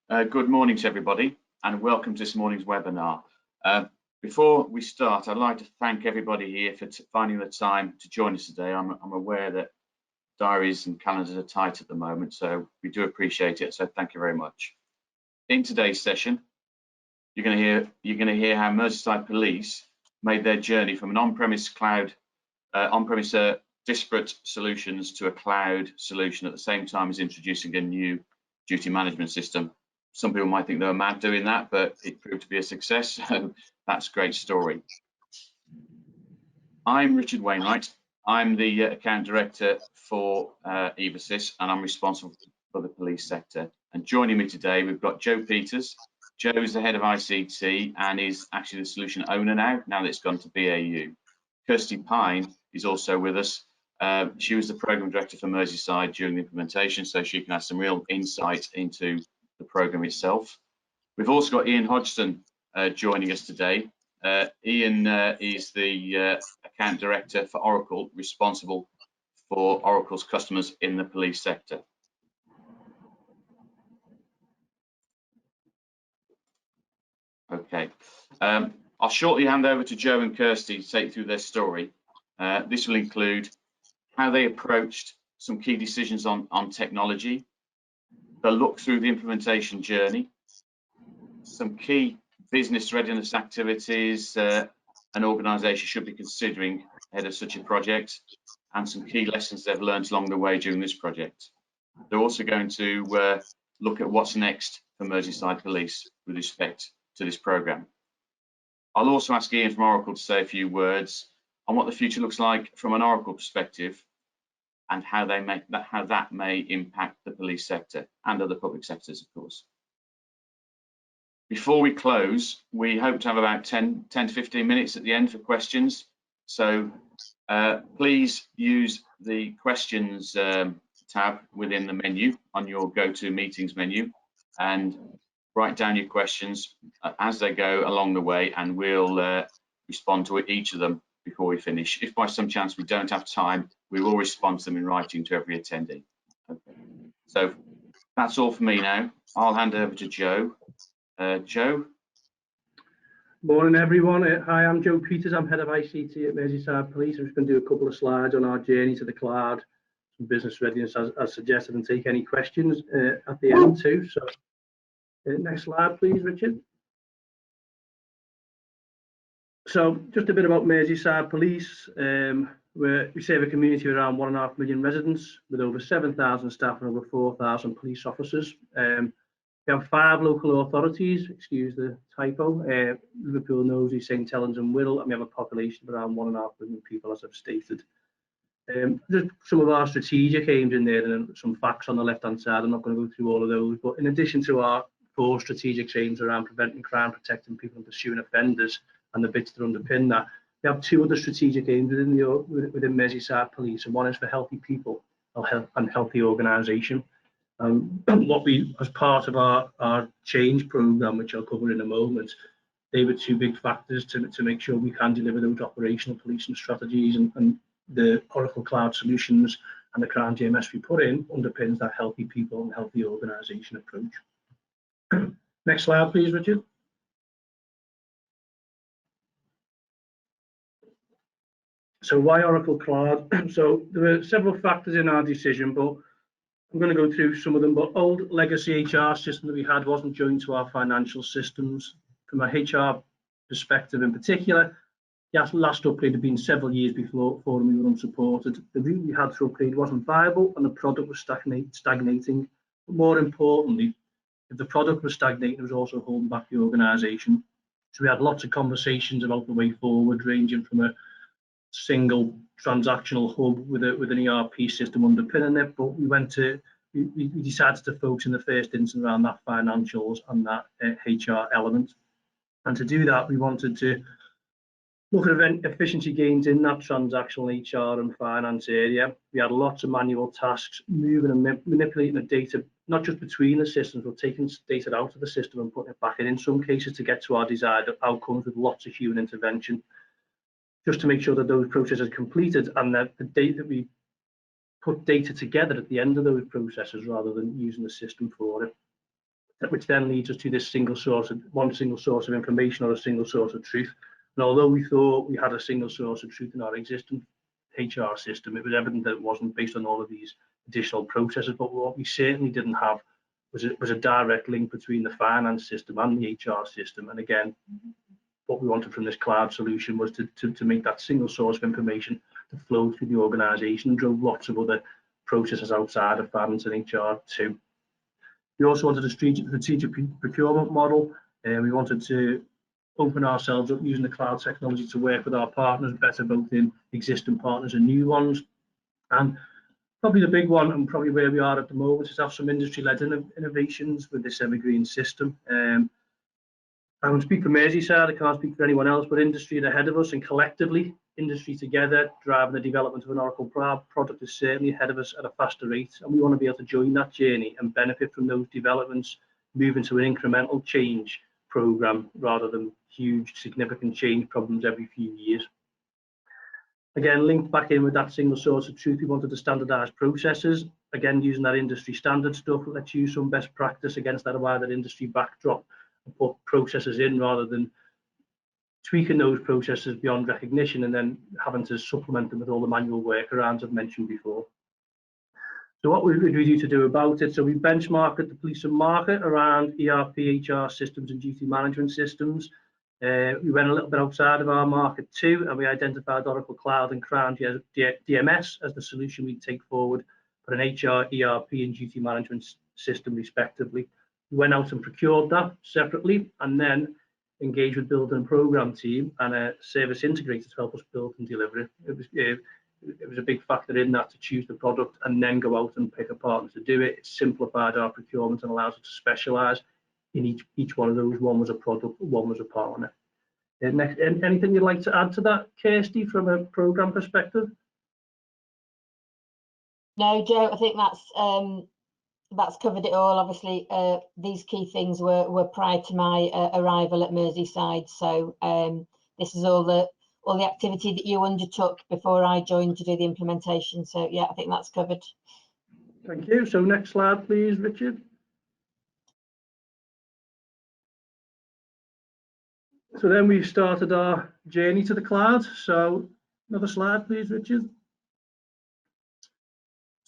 Good morning to everybody and welcome to this morning's webinar. Before we start, I'd like to thank everybody here for finding the time to join us today. I'm aware that diaries and calendars are tight at the moment, so we do appreciate it, so thank you very much. In today's session, you're going to hear how Merseyside Police made their journey from an on-premise disparate solutions to a cloud solution at the same time as introducing a new duty management system. Some people might think they were mad doing that, but it proved to be a success, so that's a great story. I'm Richard Wainwright. I'm the account director for Evasys, and I'm responsible for the police sector. And joining me today, we've got Joe Peters. Joe's the head of ICT and is actually the solution owner now that it's gone to BAU. Kirsty Pine is also with us. She was the program director for Merseyside during the implementation, so she can have some real insight into the program itself. We've also got Ian Hodgson joining us today. Ian is the account director for Oracle, responsible for Oracle's customers in the police sector. Okay, I'll shortly hand over to Joe and Kirsty to take you through their story. This will include how they approached some key decisions on technology, the look through the implementation journey, some key business readiness activities an organisation should be considering ahead of such a project, and some key lessons they've learned along the way during this project. They're also going to look at what's next for Merseyside Police with respect to this programme. I'll also ask Ian from Oracle to say a few words on what the future looks like from an Oracle perspective and how that may impact the police sector and other public sectors, of course. Before we close, we hope to have about 10 to 15 minutes at the end for questions. So please use the questions tab within the menu on your go-to meetings menu and write down your questions as they go along the way, and we'll respond to each of them before we finish. If by some chance we don't have time, we will respond to them in writing to every attendee. Okay. So that's all for me now. I'll hand over to Joe. Joe? Morning everyone. Hi, I'm Joe Peters. I'm head of ICT at Merseyside Police. I'm just going to do a couple of slides on our journey to the cloud, some business readiness as suggested, and take any questions at the end too. So next slide please, Richard. So just a bit about Merseyside Police. We serve a community of around 1.5 million residents with over 7,000 staff and over 4,000 police officers. We have 5 local authorities, excuse the typo, Liverpool, Nosey, St Helens and Wirral, and we have a population of around 1.5 million people, as I've stated. Just some of our strategic aims in there and some facts on the left hand side. I'm not going to go through all of those, but in addition to our 4 strategic aims around preventing crime, protecting people and pursuing offenders and the bits that underpin that, we have 2 other strategic aims within Merseyside Police, and one is for healthy people and healthy organisation. What we, as part of our change programme, which I'll cover in a moment, they were 2 big factors to make sure we can deliver those operational policing strategies, and the Oracle Cloud Solutions and the Crown GMS we put in underpins that healthy people and healthy organisation approach. Next slide please, Richard. So why Oracle Cloud? So there were several factors in our decision, but I'm going to go through some of them. But old legacy HR system that we had wasn't joined to our financial systems. From a HR perspective in particular, the last upgrade had been several years before we were unsupported. The route we had to upgrade wasn't viable and the product was stagnating. But more importantly, if the product was stagnating, it was also holding back the organisation. So we had lots of conversations about the way forward, ranging from a single transactional hub with an ERP system underpinning it, but we decided to focus in the first instance around that financials and that HR element. And to do that, we wanted to look at efficiency gains in that transactional HR and finance area. We had lots of manual tasks, moving and manipulating the data, not just between the systems, but taking data out of the system and putting it back in some cases to get to our desired outcomes with lots of human intervention, just to make sure that those processes are completed and that the data that we put data together at the end of those processes rather than using the system for it. which then leads us to this one single source of information, or a single source of truth. And although we thought we had a single source of truth in our existing HR system, it was evident that it wasn't, based on all of these additional processes. But what we certainly didn't have was a direct link between the finance system and the HR system. And again, what we wanted from this cloud solution was to make that single source of information to flow through the organisation, and drove lots of other processes outside of finance and HR too. We also wanted a strategic procurement model, and we wanted to open ourselves up using the cloud technology to work with our partners better, both in existing partners and new ones. And probably the big one, and probably where we are at the moment, is have some industry-led innovations with this evergreen system. I can speak for Merseyside, I can't speak for anyone else, but industry are ahead of us, and collectively, industry together, driving the development of an Oracle product is certainly ahead of us at a faster rate. And we want to be able to join that journey and benefit from those developments, moving to an incremental change program rather than huge, significant change problems every few years. Again, linked back in with that single source of truth, we wanted to standardize processes. Again, using that industry standard stuff, let's use some best practice against that wider industry backdrop, and put processes in rather than tweaking those processes beyond recognition and then having to supplement them with all the manual workarounds I've mentioned before. So what would we do to do about it? So we benchmarked the police and market around ERP, HR systems and duty management systems. We went a little bit outside of our market too, and we identified Oracle Cloud and Crown DMS as the solution we'd take forward for an HR, ERP and duty management system respectively. We went out and procured that separately, and then engaged with building and program team and a service integrator to help us build and deliver it. It was a big factor in that, to choose the product and then go out and pick a partner to do it. It simplified our procurement and allows us to specialise in each one of those. One was a product, one was a partner. Next, anything you'd like to add to that, Kirsty, from a program perspective? No, Joe, I think that's covered it all. Obviously, these key things were prior to my arrival at Merseyside. So this is all the activity that you undertook before I joined to do the implementation. So yeah, I think that's covered. Thank you. So next slide, please, Richard. So then we started our journey to the cloud. So another slide, please, Richard.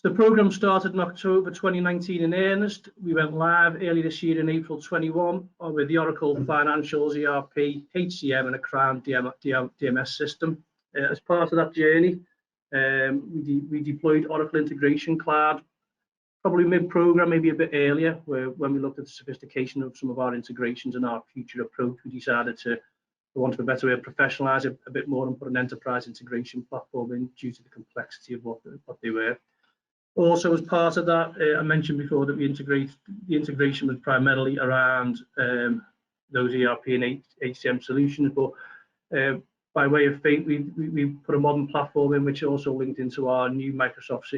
The program started in October 2019 in earnest. We went live early this year in April 21 with the Oracle Financials, ERP, HCM and a Crown DMS system. As part of that journey, we deployed Oracle Integration Cloud, probably mid-program, maybe a bit earlier, when we looked at the sophistication of some of our integrations and our future approach, we decided to, for want of a better way, professionalize it a bit more and put an enterprise integration platform in due to the complexity of what they were. Also, as part of that, I mentioned before that the integration was primarily around those ERP and HCM solutions, but by way of fate, we put a modern platform in which also linked into our new Microsoft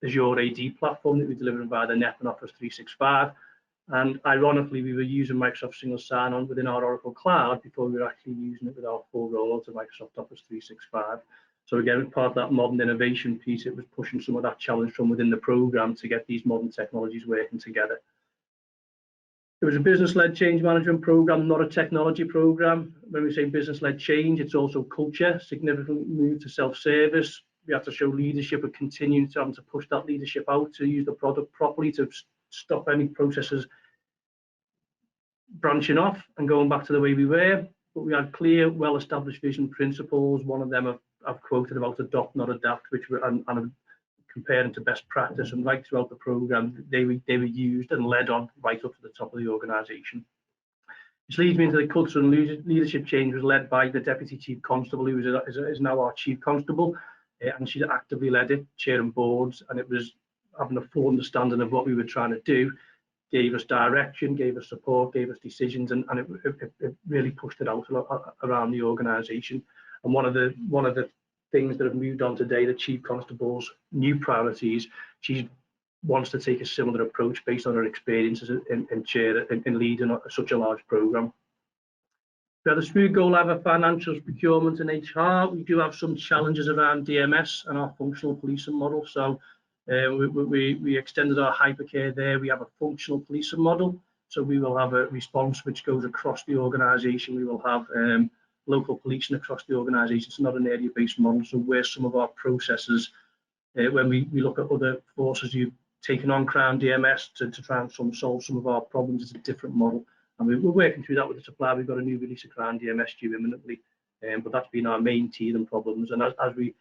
Azure AD platform that we're delivering via the net and Office 365. And ironically, we were using Microsoft Single Sign-On within our Oracle Cloud before we were actually using it with our full rollout of Microsoft Office 365. So again, part of that modern innovation piece, it was pushing some of that challenge from within the program to get these modern technologies working together. It was a business-led change management program, not a technology program. When we say business-led change, it's also culture, significantly moved to self-service. We have to show leadership and continue to have to push that leadership out to use the product properly to stop any processes branching off and going back to the way we were. But we had clear, well-established vision principles. One of them I've quoted about adopt, not adapt, which were and comparing to best practice, and right throughout the program, they were used and led on right up to the top of the organisation. Which leads me into the culture and leadership change was led by the Deputy Chief Constable, who is now our Chief Constable, and she actively led it, chairing boards, and it was having a full understanding of what we were trying to do, gave us direction, gave us support, gave us decisions, and it really pushed it out around the organisation. And one of the things that have moved on today, the Chief Constable's new priorities, she wants to take a similar approach based on her experiences in leading such a large program. We had a smooth go live of financials, procurement and HR. We do have some challenges around DMS and our functional policing model. So we extended our hypercare there. We have a functional policing model. So we will have a response which goes across the organisation. We will have local policing across the organisation. It's not an area-based model. So where some of our processes, when we look at other forces, you've taken on Crown DMS to try and solve some of our problems. It's a different model. And we're working through that with the supplier. We've got a new release of Crown DMS due imminently. But that's been our main teething problems. And as we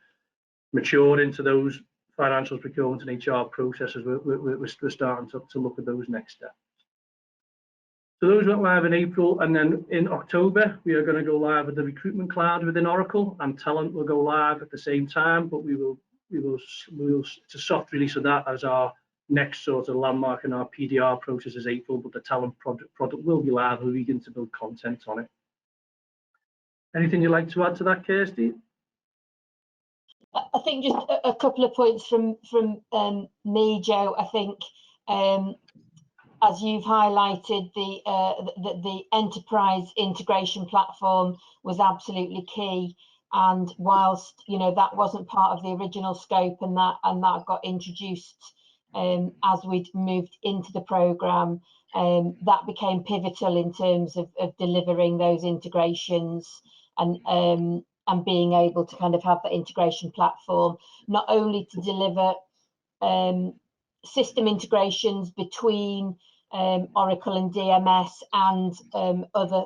mature into those financial procurement and HR processes, we're starting to look at those next steps. So those went live in April, and then in October we are going to go live with the recruitment cloud within Oracle, and talent will go live at the same time. But we will it's a soft release of that as our next sort of landmark in our PDR process is April. But the talent product will be live, and we're beginning to build content on it. Anything you'd like to add to that, Kirsty? I think just a couple of points from me, Joe. I think as you've highlighted, the enterprise integration platform was absolutely key. And whilst that wasn't part of the original scope, and that got introduced as we'd moved into the programme, that became pivotal in terms of delivering those integrations and being able to kind of have that integration platform, not only to deliver system integrations between Oracle and DMS and other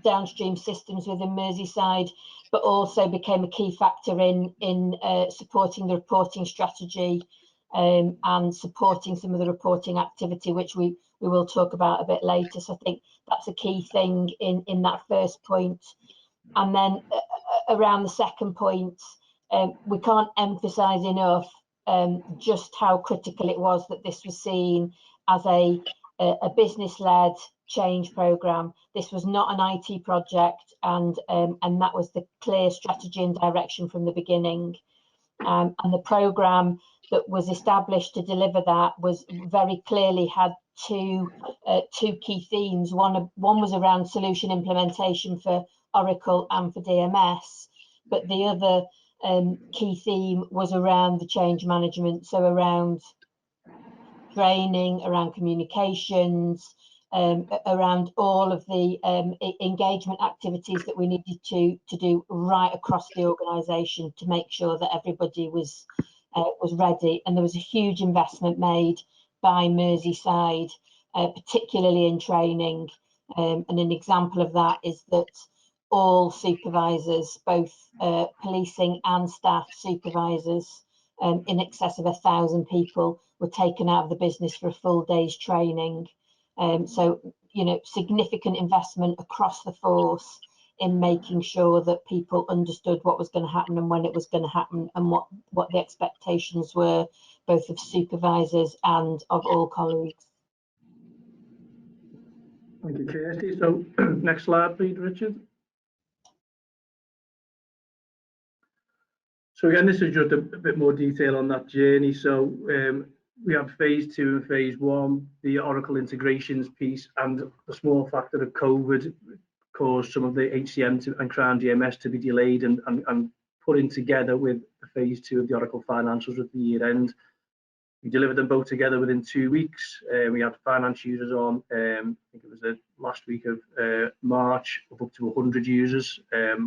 downstream systems within Merseyside, but also became a key factor in supporting the reporting strategy and supporting some of the reporting activity, which we will talk about a bit later. So I think that's a key thing in that first point. And then around the second point, we can't emphasize enough just how critical it was that this was seen as a business-led change programme. This was not an IT project, and that was the clear strategy and direction from the beginning. And the programme that was established to deliver that was very clearly had two key themes. One was around solution implementation for Oracle and for DMS, but the other key theme was around the change management, so around training, around communications, around all of the engagement activities that we needed to do right across the organisation to make sure that everybody was ready. And there was a huge investment made by Merseyside, particularly in training. And an example of that is that all supervisors, both policing and staff supervisors, in excess of 1,000 people, were taken out of the business for a full day's training. So, significant investment across the force in making sure that people understood what was going to happen and when it was going to happen, and what the expectations were, both of supervisors and of all colleagues. Thank you, Kirsty. So next slide, please, Richard. So again, this is just a bit more detail on that journey. So we have phase 2 and phase 1, the Oracle integrations piece, and a small factor of COVID caused some of the HCM and Crown DMS to be delayed and put in together with the phase 2 of the Oracle financials at the year end. We delivered them both together within 2 weeks. We had finance users on, I think it was the last week of March, of up to 100 users,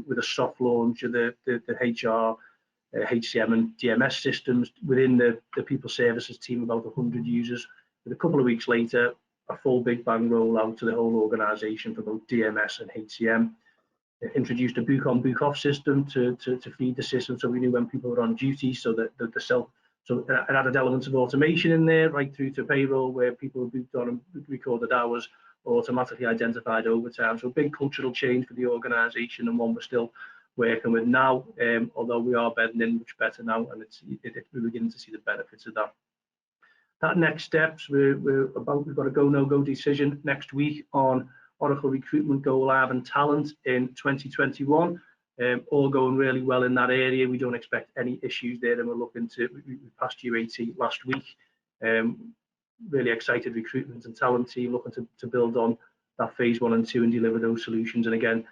with a soft launch of the HR, HCM and DMS systems within the people services team, about 100 users. With a couple of weeks later, a full big bang rollout to the whole organisation for both DMS and HCM. It introduced a book on book off system to feed the system, so we knew when people were on duty, so that so it added elements of automation in there, right through to payroll, where people were booked on and recorded hours, automatically identified overtime. So a big cultural change for the organisation, and one we're still working with now, although we are bedding in much better now, and we're beginning to see the benefits of that. That next steps, we've got a go no go decision next week on Oracle recruitment, go live and talent in 2021. All going really well in that area. We don't expect any issues there, and we're looking to, we passed UAT last week. Really excited recruitment and talent team looking to build on that phase 1 and 2 and deliver those solutions. And again,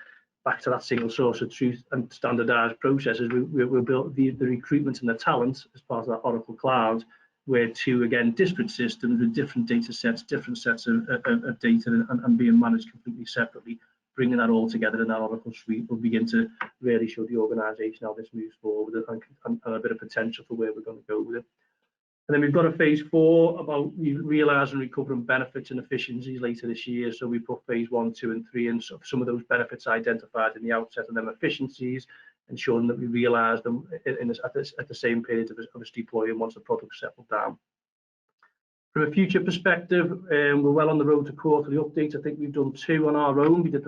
back to that single source of truth and standardized processes, we'll build the recruitment and the talent as part of that Oracle Cloud where two, again, disparate systems with different data sets, different sets of data and being managed completely separately, bringing that all together in that Oracle suite will begin to really show the organisation how this moves forward and a bit of potential for where we're going to go with it. And then we've got a phase 4 about realising and recovering benefits and efficiencies later this year. So we put phase 1, 2 and 3 and some of those benefits identified in the outset and then efficiencies, ensuring that we realise them at the same period of us deploying once the product's settled down. From a future perspective, we're well on the road to quarterly updates. I think we've done 2 on our own. We did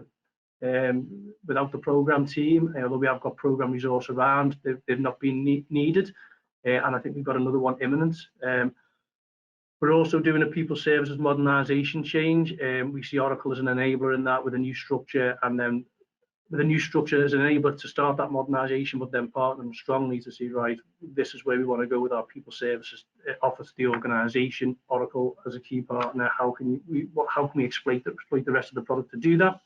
without the programme team, although we have got programme resource around, they've not been needed. And I think we've got another one imminent. We're also doing a people services modernisation change. We see Oracle as an enabler in that with a new structure, and then with a new structure as an enabler to start that modernisation, but then partner them strongly to see, right, this is where we want to go with our people services offer to the organisation. Oracle as a key partner, how can we exploit the rest of the product to do that?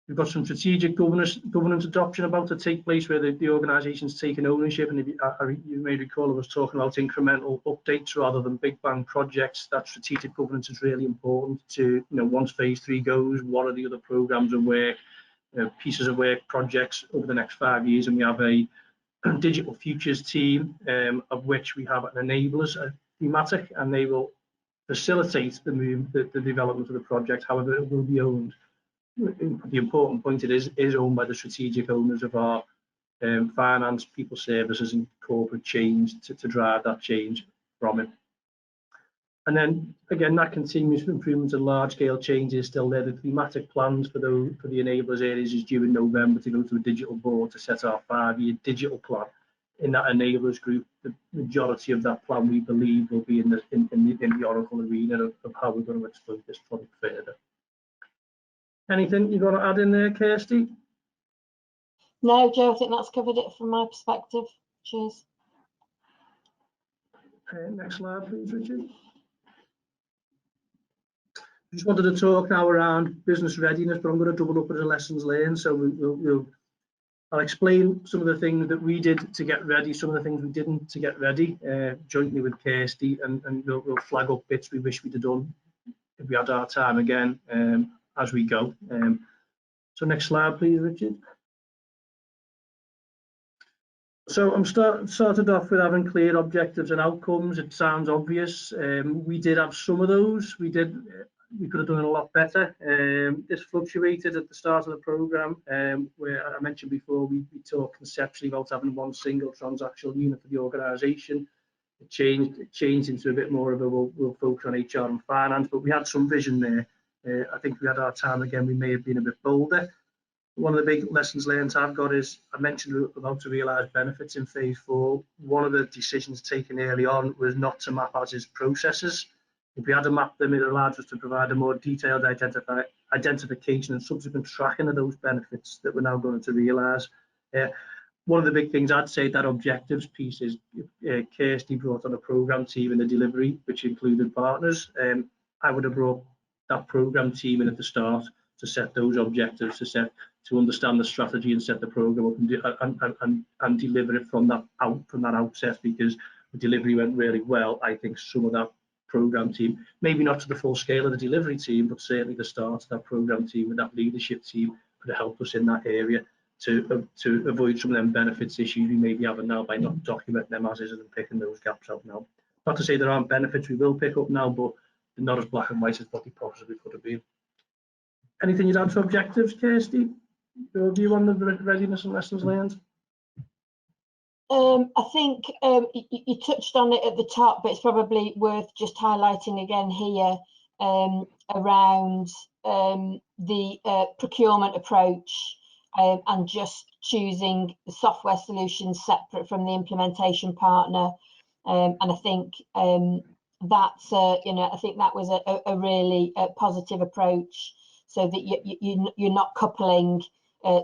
We've got some strategic governance adoption about to take place where the organisation's taking ownership, and if you may recall I was talking about incremental updates rather than big bang projects. That strategic governance is really important to, once phase 3 goes, what are the other programmes of work, pieces of work, projects over the next 5 years, and we have a digital futures team of which we have an enablers thematic, and they will facilitate the development of the project. However, it will be owned. The important point, it is owned by the strategic owners of our finance, people services and corporate change to drive that change from it. And then again, that continuous improvement and large scale changes still there. The thematic plans for the enablers areas is due in November to go to a digital board to set our 5-year digital plan. In that enablers group, the majority of that plan we believe will be in the Oracle arena of how we're going to exploit this product further. Anything you want to add in there, Kirsty? No, Joe, I think that's covered it from my perspective. Cheers. Next slide, please, Richard. I just wanted to talk now around business readiness, but I'm going to double up with the lessons learned. So I'll explain some of the things that we did to get ready, some of the things we didn't to get ready, jointly with Kirsty, and we'll flag up bits we wish we'd have done if we had our time again. As we go. So next slide, please, Richard. So I'm started off with having clear objectives and outcomes. It sounds obvious. We did have some of those. We could have done it a lot better. This fluctuated at the start of the programme, where I mentioned before we talked conceptually about having one single transactional unit for the organisation. It changed into a bit more of a we'll focus on HR and finance, but we had some vision there. I think we had our time again, we may have been a bit bolder. One of the big lessons learned I've got is, I mentioned about to realise benefits in phase 4. One of the decisions taken early on was not to map as-is processes. If we had to map them, it allowed us to provide a more detailed identification and subsequent tracking of those benefits that we're now going to realise. One of the big things I'd say, that objectives piece is Kirsty brought on a programme team in the delivery, which included partners. I would have brought that programme team in at the start to set those objectives, to understand the strategy and set the programme up and deliver it from that outset, because the delivery went really well. I think some of that programme team, maybe not to the full scale of the delivery team, but certainly the start of that programme team with that leadership team could have helped us in that area to avoid some of them benefits issues we may be having now by not documenting them as is and picking those gaps out now. Not to say there aren't benefits we will pick up now, but they're not as black and white as what they possibly could have been. Anything you'd add to objectives, Kirsty? Your view on the readiness and lessons learned? I think you touched on it at the top, but it's probably worth just highlighting again here around the procurement approach and just choosing the software solutions separate from the implementation partner. And I think that's I think that was a really positive approach, so that you're not coupling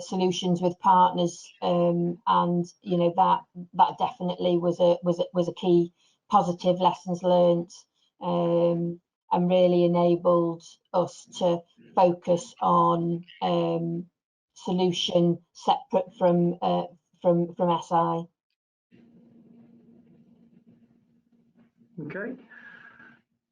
solutions with partners, and that definitely was a key positive lessons learned, and really enabled us to focus on solution separate from SI. Okay.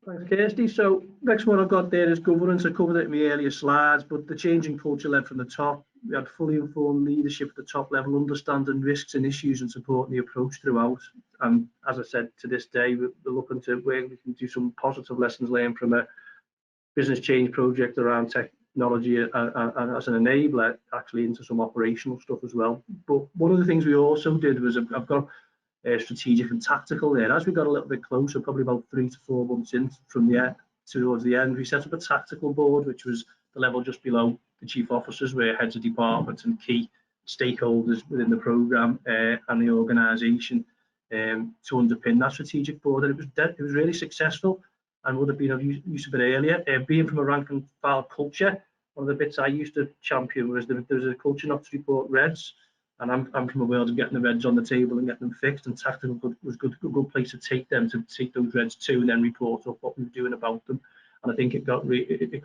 Thanks, Kirsty. So next one I've got there is governance. I covered it in my earlier slides, but the changing culture led from the top. We had fully informed leadership at the top level, understanding risks and issues and supporting the approach throughout. And as I said, to this day, we're looking to where we can do some positive lessons learned from a business change project around technology and as an enabler, actually into some operational stuff as well. But one of the things we also did was I've got strategic and tactical there. As we got a little bit closer, probably about 3 to 4 months in from the towards the end, we set up a tactical board, which was the level just below the chief officers, where heads of departments and key stakeholders within the programme and the organisation to underpin that strategic board. And it was really successful and would have been of use a bit earlier. Being from a rank and file culture, one of the bits I used to champion was there was a culture not to report reds. And I'm from a world of getting the reds on the table and getting them fixed, and tactical was a good place to take them, to take those reds to, and then report up what we were doing about them. And I think it got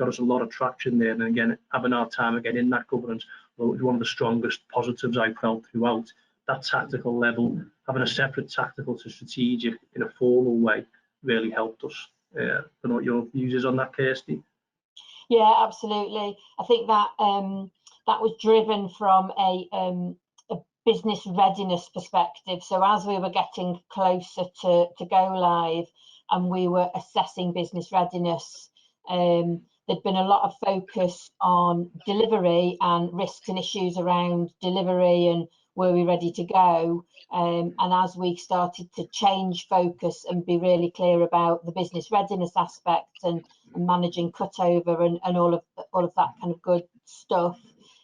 us a lot of traction there. And again, having our time again in that governance, well, it was one of the strongest positives I felt throughout. That tactical level, having a separate tactical to strategic in a formal way, really helped us. I don't know what your views is on that, Kirsty. Yeah, absolutely. I think that that was driven from a business readiness perspective. So as we were getting closer to go live and we were assessing business readiness, there'd been a lot of focus on delivery and risks and issues around delivery and were we ready to go. And as we started to change focus and be really clear about the business readiness aspect and managing cutover and all of that kind of good stuff,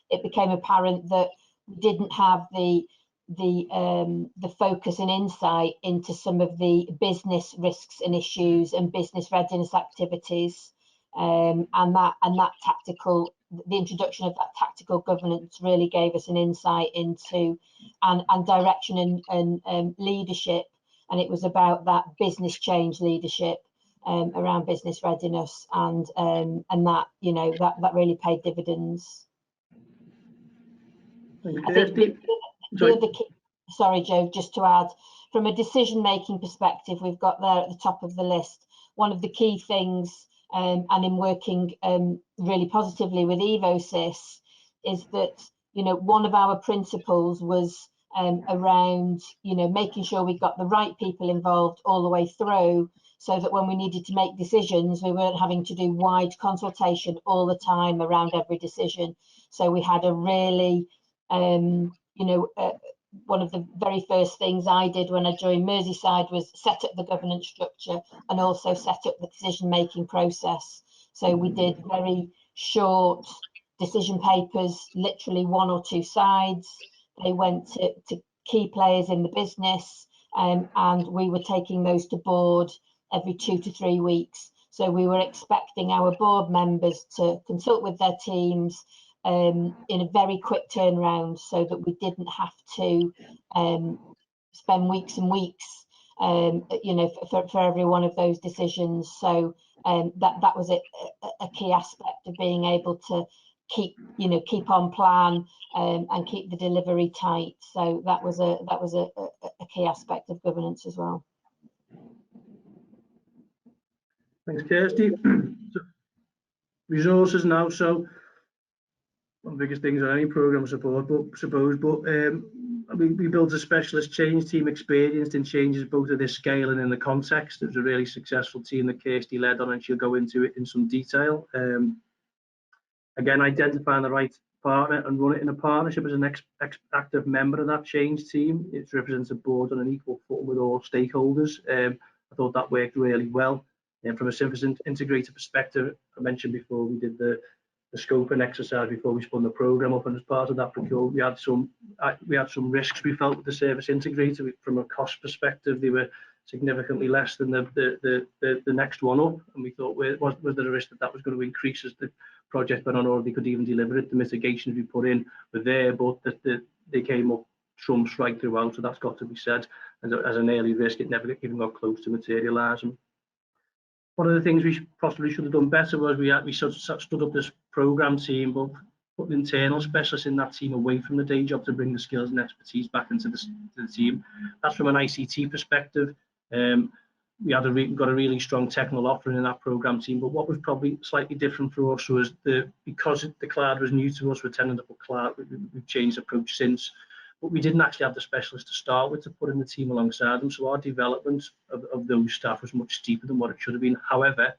it became apparent that we didn't have the focus and insight into some of the business risks and issues and business readiness activities, and that tactical, the introduction of that tactical governance really gave us an insight into and direction and leadership, and it was about that business change leadership around business readiness, and that, you know, that really paid dividends. I think the other key, sorry, Joe, just to add, from a decision-making perspective, we've got there at the top of the list, one of the key things, and in working really positively with Evosys, is that, you know, one of our principles was around, you know, making sure we got the right people involved all the way through, so that when we needed to make decisions, we weren't having to do wide consultation all the time around every decision. So we had a really you know, one of the very first things I did when I joined Merseyside was set up the governance structure and also set up the decision-making process. So we did very short decision papers, literally 1 or 2 sides. They went to key players in the business, and we were taking those to board every 2 to 3 weeks. So we were expecting our board members to consult with their teams in a very quick turnaround, so that we didn't have to spend weeks and weeks, you know, for every one of those decisions. So that was a key aspect of being able to keep on plan and keep the delivery tight. So that was a key aspect of governance as well. Thanks, Kirsty. Resources now. So one of the biggest things on any programme support, we built a specialist change team experienced in changes both at this scale and in the context. It was a really successful team that Kirsty led on, and she'll go into it in some detail. Again, identifying the right partner and run it in a partnership as an active member of that change team. It represents a board on an equal footing with all stakeholders. I thought that worked really well. And from a service integrator perspective, I mentioned before, we did the scoping exercise before we spun the program up, and as part of that procurement, we had some risks we felt with the service integrator. From a cost perspective, they were significantly less than the next one up, and we thought, was there a risk that was going to increase as the project went on, or they could even deliver it? The mitigations we put in were there, but they came up some strike throughout, so that's got to be said. As an early risk, it never even got close to materialising. One of the things we possibly should have done better was we stood up this programme team, but put internal specialists in that team away from the day job to bring the skills and expertise back into the team. That's from an ICT perspective. we got a really strong technical offering in that program team. But what was probably slightly different for us was because the cloud was new to us, we're tending to put cloud. We've changed approach since, but we didn't actually have the specialists to start with to put in the team alongside them. So our development of those staff was much steeper than what it should have been. However,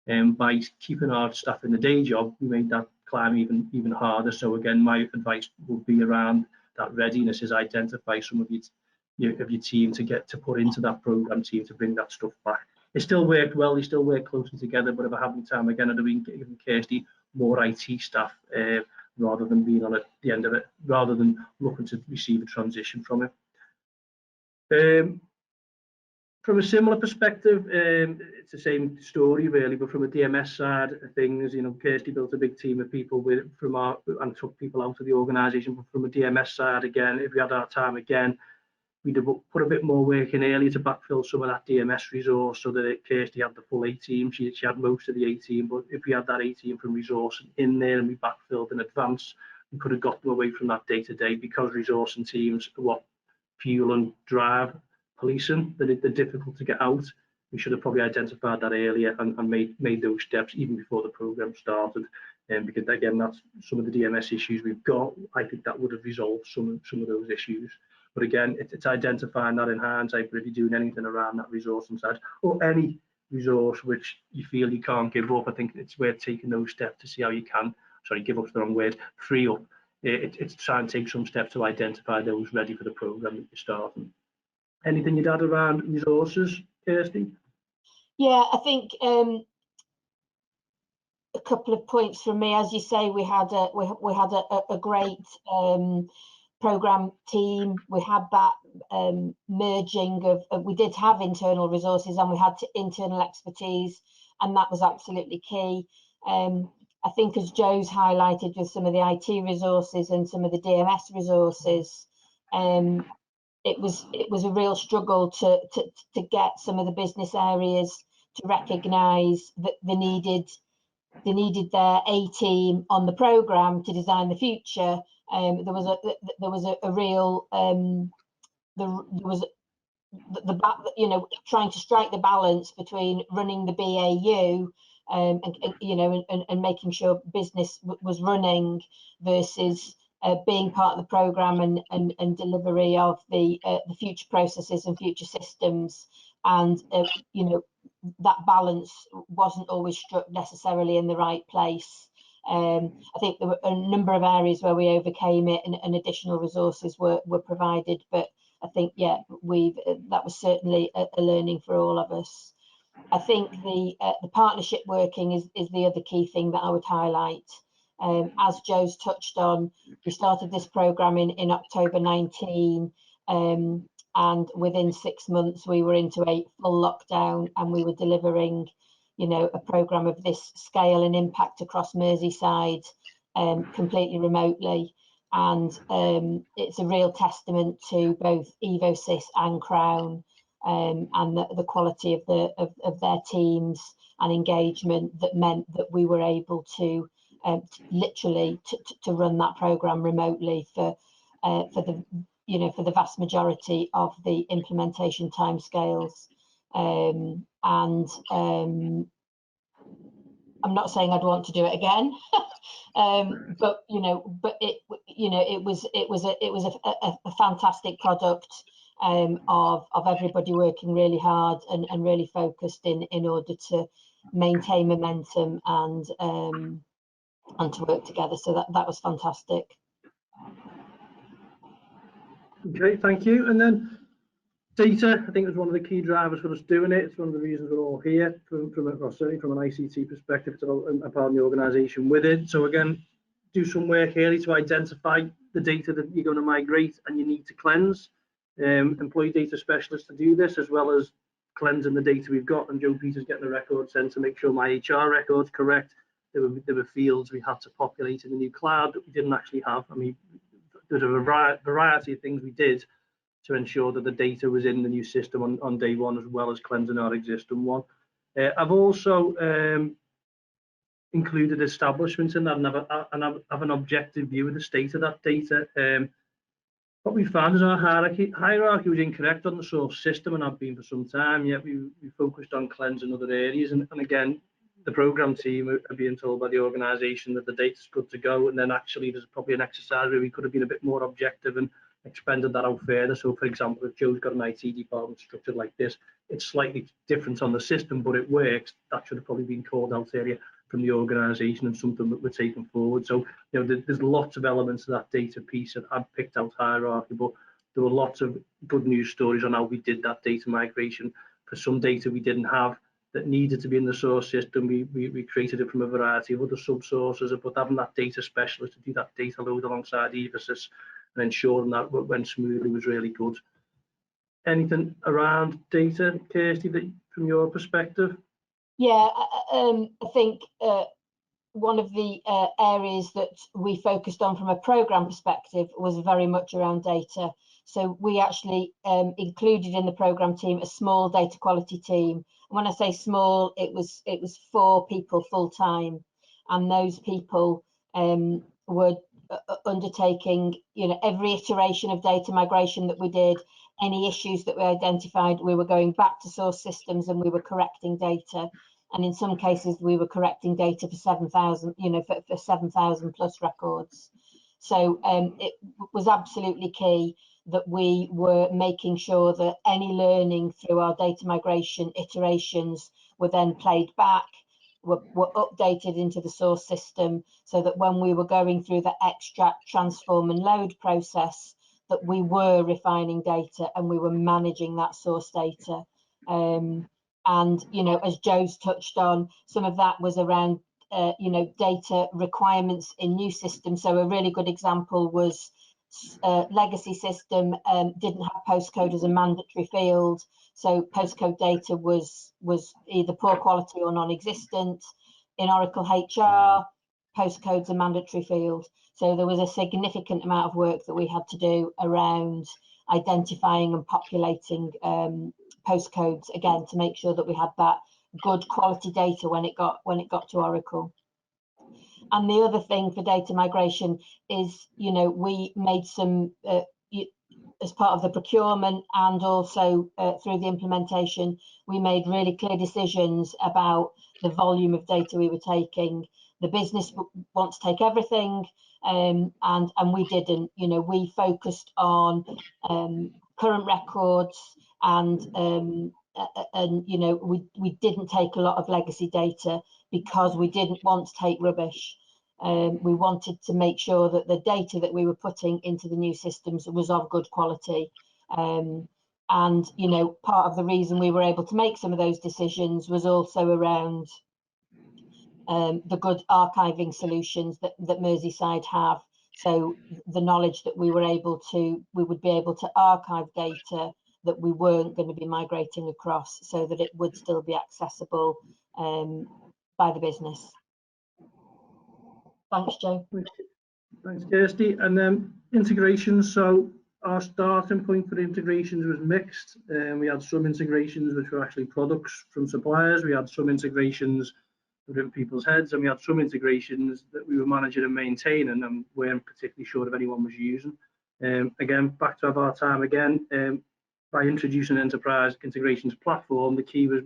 by keeping our staff in the day job, we made that climb even harder. So again, my advice would be around that readiness is identify some of your team to put into that program team to bring that stuff back. It still worked well, they still work closely together, but if I have any time again, I'd have been giving Kirsty more IT staff rather than being on the end of it, rather than looking to receive a transition from it. From a similar perspective, it's the same story really, but from a DMS side of things, you know, Kirsty built a big team of people and took people out of the organisation. But from a DMS side, again, if we had our time again, we'd have put a bit more work in earlier to backfill some of that DMS resource so that Kirsty had the full A team. She had most of the A team, but if we had that A team from resource in there and we backfilled in advance, we could have got them away from that day to day, because resource and teams are what fuel and drive policing, that they're difficult to get out. We should have probably identified that earlier and made those steps even before the program started. Because again, that's some of the DMS issues we've got. I think that would have resolved some of those issues. But again, it's identifying that in hindsight. But if you're doing anything around that resource side, or any resource which you feel you can't give up, I think it's worth taking those steps to see how you can, give up's the wrong word, free up. It's try and take some steps to identify those ready for the program that you're starting. Anything you'd add around resources, Kirsty? Yeah, I think a couple of points from me. As you say, we had a great program team. We had that merging of we did have internal resources and we had internal expertise, and that was absolutely key. I think, as Joe's highlighted with some of the IT resources and some of the DMS resources, it was a real struggle to get some of the business areas to recognise that they needed their A team on the programme to design the future. There was a real trying to strike the balance between running the BAU and making sure business was running versus being part of the programme and delivery of the future processes and future systems. And that balance wasn't always struck necessarily in the right place. I think there were a number of areas where we overcame it and additional resources were provided, but I think, yeah, that was certainly a learning for all of us. I think the partnership working is the other key thing that I would highlight. As Joe's touched on, we started this programme in October 19, and within 6 months we were into a full lockdown, and we were delivering, a programme of this scale and impact across Merseyside completely remotely. And it's a real testament to both EvoSys and Crown and the quality of their teams and engagement that meant that we were able to literally to run that programme remotely for the vast majority of the implementation timescales. I'm not saying I'd want to do it again, but it was a fantastic product of everybody working really hard and really focused in order to maintain momentum and to work together. So that was fantastic. Okay, thank you. And then data, I think, was one of the key drivers for us doing it. It's one of the reasons we're all here, certainly from an ICT perspective, a part of the organisation with it. So again, do some work early to identify the data that you're going to migrate and you need to cleanse. Employee data specialists to do this, as well as cleansing the data we've got. And Joe Peters getting the record sent to make sure my HR record's correct. There were fields we had to populate in the new cloud that we didn't actually have. I mean, there's a variety of things we did to ensure that the data was in the new system on day one, as well as cleansing our existing one. I've also included establishments in that and have an objective view of the state of that data. What we found is our hierarchy was incorrect on the source system and have been for some time, yet we focused on cleansing other areas. And again, the program team are being told by the organisation that the data's good to go, and then actually there's probably an exercise where we could have been a bit more objective and expanded that out further. So for example, if Joe's got an IT department structured like this, it's slightly different on the system, but it works. That should have probably been called out area from the organisation and something that we're taking forward. So, you know, there's lots of elements of that data piece that I've picked out hierarchy, but there were lots of good news stories on how we did that data migration. For some data we didn't have that needed to be in the source system, we created it from a variety of other sub-sources, but having that data specialist to do that data load alongside Eversys and ensuring that what went smoothly was really good. Anything around data, Kirsty, that from your perspective? Yeah, I think one of the areas that we focused on from a program perspective was very much around data. So we actually included in the program team a small data quality team. And when I say small, it was 4 people full time, and those people were undertaking, you know, every iteration of data migration that we did. Any issues that we identified, we were going back to source systems and we were correcting data. And in some cases, we were correcting data for 7,000, you know, for 7,000 plus records. So it was absolutely key that we were making sure that any learning through our data migration iterations were then played back, were updated into the source system, so that when we were going through the extract, transform and load process, that we were refining data and we were managing that source data. And, you know, as Joe's touched on, some of that was around, you know, data requirements in new systems. So a really good example was legacy system didn't have postcode as a mandatory field. So postcode data was either poor quality or non-existent. In Oracle HR, postcode's a mandatory field. So there was a significant amount of work that we had to do around identifying and populating postcodes, again, to make sure that we had that good quality data when it got to Oracle. And the other thing for data migration is, you know, we made some as part of the procurement and also through the implementation, we made really clear decisions about the volume of data we were taking. The business wants to take everything, and we didn't. You know, we focused on current records, and you know, we didn't take a lot of legacy data because we didn't want to take rubbish. We wanted to make sure that the data that we were putting into the new systems was of good quality. And, you know, part of the reason we were able to make some of those decisions was also around the good archiving solutions that Merseyside have. So the knowledge that we would be able to archive data that we weren't going to be migrating across, so that it would still be accessible by the business. Thanks, Joe. Thanks, Kirsty. And then integrations. So our starting point for integrations was mixed. We had some integrations which were actually products from suppliers. We had some integrations within people's heads, and we had some integrations that we were managing and maintaining and weren't particularly sure if anyone was using. Again, back to have our time again, by introducing an enterprise integrations platform, the key was,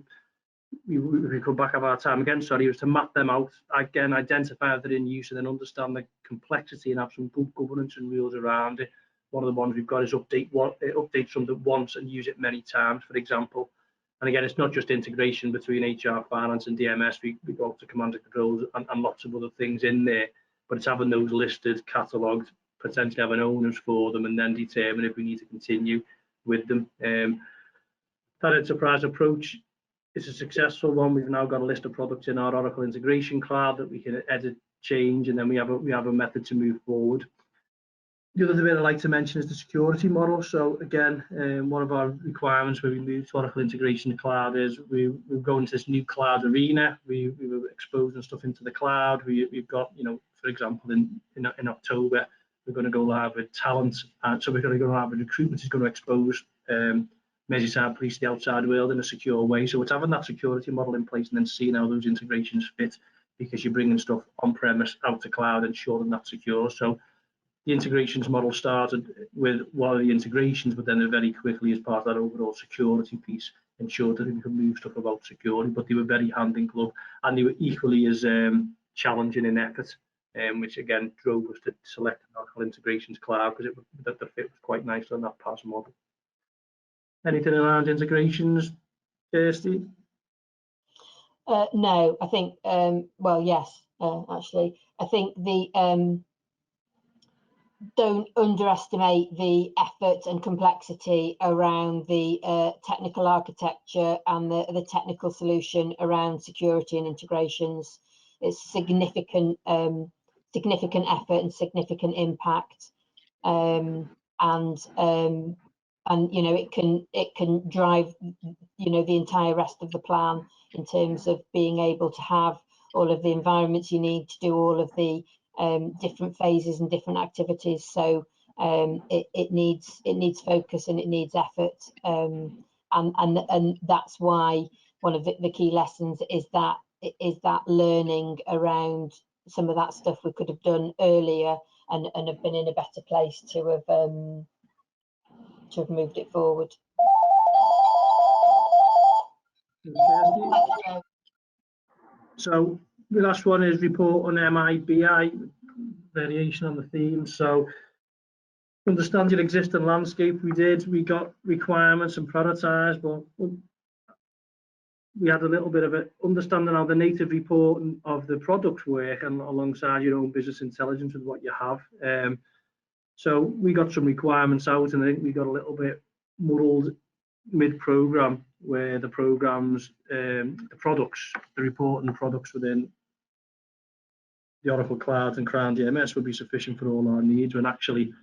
we come back of our time again, sorry, was to map them out, again, identify if they're in use and then understand the complexity and have some good governance and rules around it. One of the ones we've got is update something once and use it many times, for example. And again, it's not just integration between HR, finance and DMS, we go up to command and controls and lots of other things in there, but it's having those listed, catalogued, potentially having owners for them, and then determine if we need to continue with them. That enterprise approach is a successful one. We've now got a list of products in our Oracle integration cloud that we can edit, change, and then we have a method to move forward. The other bit I'd like to mention is the security model. So again, one of our requirements when we move to Oracle integration cloud is we're going to this new cloud arena. We were exposing stuff into the cloud. We've got, you know, for example, in October, we're going to go live with talent. And so we're going to go live with recruitment is going to expose Merseyside Police to the outside world in a secure way. So it's having that security model in place and then seeing how those integrations fit, because you're bringing stuff on premise out to cloud, ensuring that's secure. So the integrations model started with one of the integrations, but then very quickly, as part of that overall security piece, ensured that we could move stuff about security. But they were very hand in glove, and they were equally as challenging in effort, which again drove us to select Oracle Integrations Cloud, because the fit was quite nice on that PaaS model. Anything around integrations, Kirsty? No, I think, well, yes, actually, I think don't underestimate the effort and complexity around the technical architecture and the technical solution around security and integrations. It's significant, significant effort and significant impact, and you know, it can drive, you know, the entire rest of the plan in terms of being able to have all of the environments you need to do all of the different phases and different activities. So it needs focus and it needs effort, and that's why one of the key lessons is that learning around some of that stuff we could have done earlier and have been in a better place to have moved it forward. So the last one is report on MIBI, variation on the theme. So understand your existing landscape. We got requirements and prioritized, but we had a little bit of an understanding how the native reporting of the products work, and alongside your own business intelligence with what you have. So we got some requirements out, and I think we got a little bit muddled mid-program, where the programs, the products, the reporting products within the Oracle Cloud and Crown DMS would be sufficient for all our needs, when actually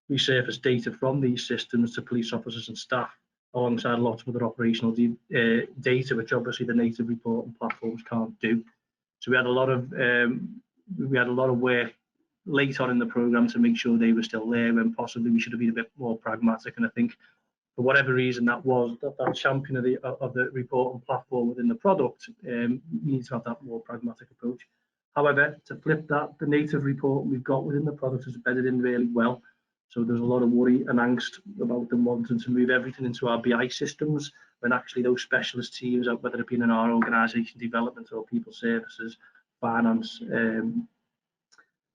we surface data from these systems to police officers and staff, alongside lots of other operational data, which obviously the native reporting platforms can't do. So we had a lot of work late on in the program to make sure they were still there, when possibly we should have been a bit more pragmatic. And I think for whatever reason that was, that champion of the reporting platform within the product needs to have that more pragmatic approach. However, to flip that, the native reporting we've got within the product is bedded in really well. So there's a lot of worry and angst about them wanting to move everything into our BI systems, when actually those specialist teams, whether it be in our organisation development or people services, finance,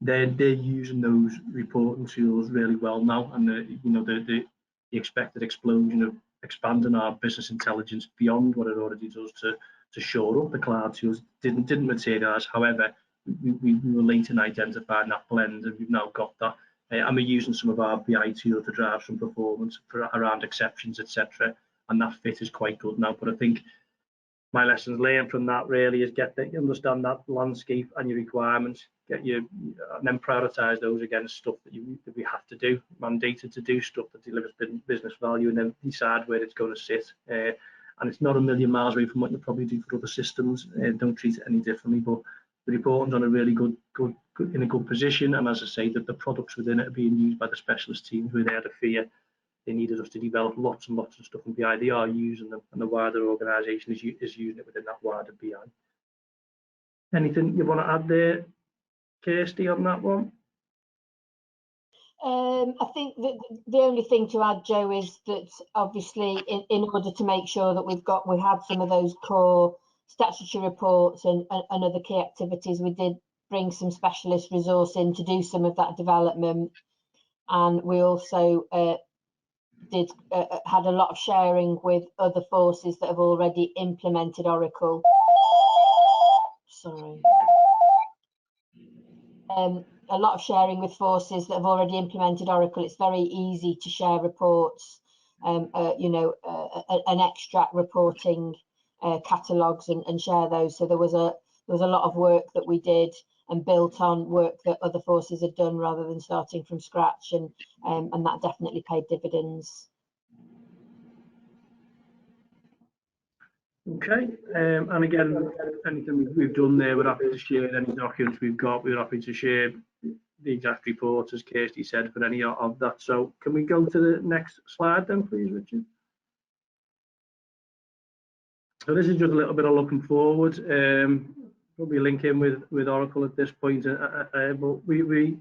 they're using those reporting tools really well now, and the expected explosion of expanding our business intelligence beyond what it already does to shore up the cloud tools didn't materialise. However, we were late in identifying that blend, and we've now got that, and we're using some of our BI tools to drive some performance around exceptions, etc. And that fit is quite good now. But I think my lessons learned from that really is understand that landscape and your requirements, and then prioritise those against stuff that we have to do, mandated to do, stuff that delivers business value, and then decide where it's going to sit. And it's not a million miles away from what you probably do for other systems. Don't treat it any differently, but the reporting's on a really good in a good position. And as I say, that the products within it are being used by the specialist teams where they had a fear. They needed us to develop lots and lots of stuff in BI. They are using them, and the wider organisation is using it within that wider BI. Anything you want to add there, Kirsty, on that one? I think that the only thing to add, Joe, is that obviously in order to make sure that we had some of those core statutory reports and other key activities, we did bring some specialist resource in to do some of that development, and we also had a lot of sharing with other forces that have already implemented Oracle. Sorry. A lot of sharing with forces that have already implemented Oracle. It's very easy to share reports, an extract reporting catalogues and share those. So there was a lot of work that we did and built on work that other forces had done rather than starting from scratch, and that definitely paid dividends. Okay, and again, anything we've done there, we're happy to share. Any documents we've got, we're happy to share the exact reports, as Kirsty said, for any of that. So can we go to the next slide then, please, Richard? So this is just a little bit of looking forward. Probably link in with Oracle at this point, but we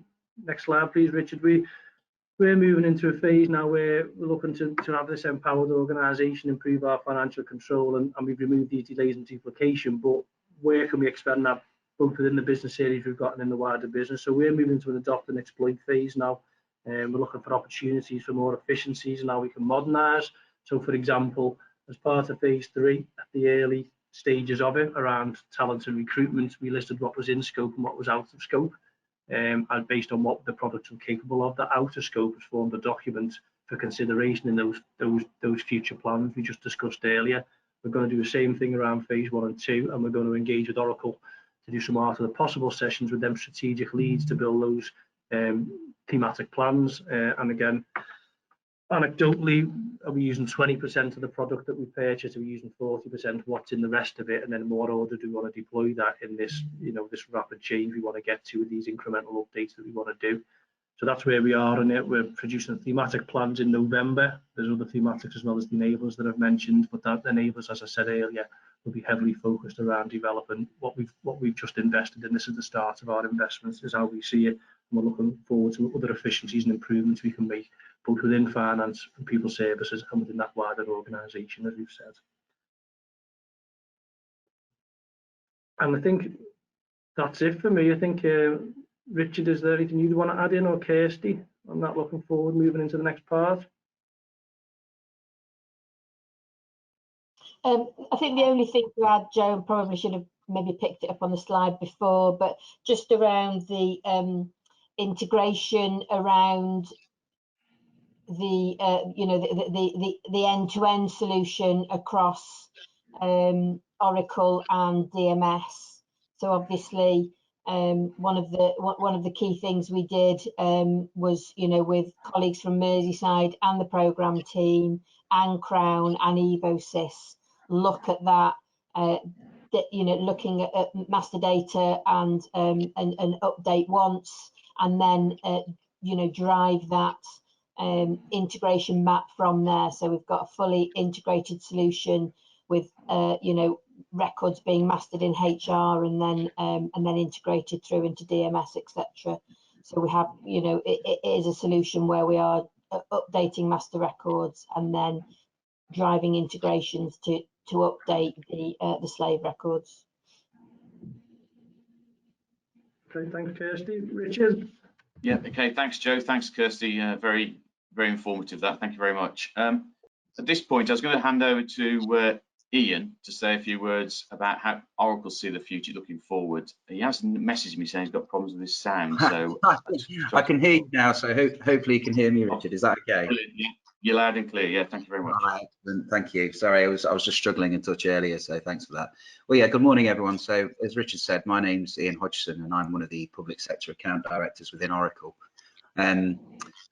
Next slide, please, Richard. We're moving into a phase now where we're looking to have this empowered organisation, improve our financial control, and we've removed these delays and duplication. But where can we expand that both within the business areas we've got and in the wider business? So we're moving to an adopt and exploit phase now, and we're looking for opportunities for more efficiencies and how we can modernise. So, for example, as part of phase 3, at the early stages of it around talent and recruitment, we listed what was in scope and what was out of scope. And based on what the products were capable of, the outer scope has formed a document for consideration in those future plans we just discussed earlier. We're going to do the same thing around phase 1 and 2, and we're going to engage with Oracle to do some art of the possible sessions with them strategic leads to build those thematic plans. And again, anecdotally, are we using 20% of the product that we purchase? Are we using 40%? What's in the rest of it? And then in what order do we want to deploy that in this, this rapid change we want to get to with these incremental updates that we want to do? So that's where we are on it. We're producing thematic plans in November. There's other thematics as well as the enablers that I've mentioned, but that enablers, as I said earlier, will be heavily focused around developing what we've just invested in. This is the start of our investments, is how we see it. And we're looking forward to other efficiencies and improvements we can make, both within finance and people services and within that wider organisation, as we've said. And I think that's it for me. I think, Richard, is there anything you'd want to add in, or Kirsty? I'm not looking forward moving into the next part. I think the only thing to add, Joe, and probably should have maybe picked it up on the slide before, but just around the integration around the the end-to-end solution across Oracle and DMS. So obviously, one of the key things we did was, with colleagues from Merseyside and the programme team and Crown and Evosys, look at that, looking at master data and update once, and then drive that integration map from there. So we've got a fully integrated solution with records being mastered in HR and then integrated through into DMS, etc. So we have, it is a solution where we are updating master records and then driving integrations to update the slave records. Okay, thanks, Kirsty. Richard? Yeah, okay, thanks, Joe. Thanks, Kirsty. Very, very informative, that. Thank you very much. At this point, I was going to hand over to Ian to say a few words about how Oracle see the future looking forward. He has messaged me saying he's got problems with his sound, so I can hear you now, so hopefully you can hear me, Richard. Is that okay? Yeah, you're loud and clear. Yeah, thank you very much. Thank you. Sorry, I was just struggling in touch earlier, so thanks for that. Well, yeah, good morning, everyone. So as Richard said, my name's Ian Hodgson, and I'm one of the public sector account directors within Oracle. And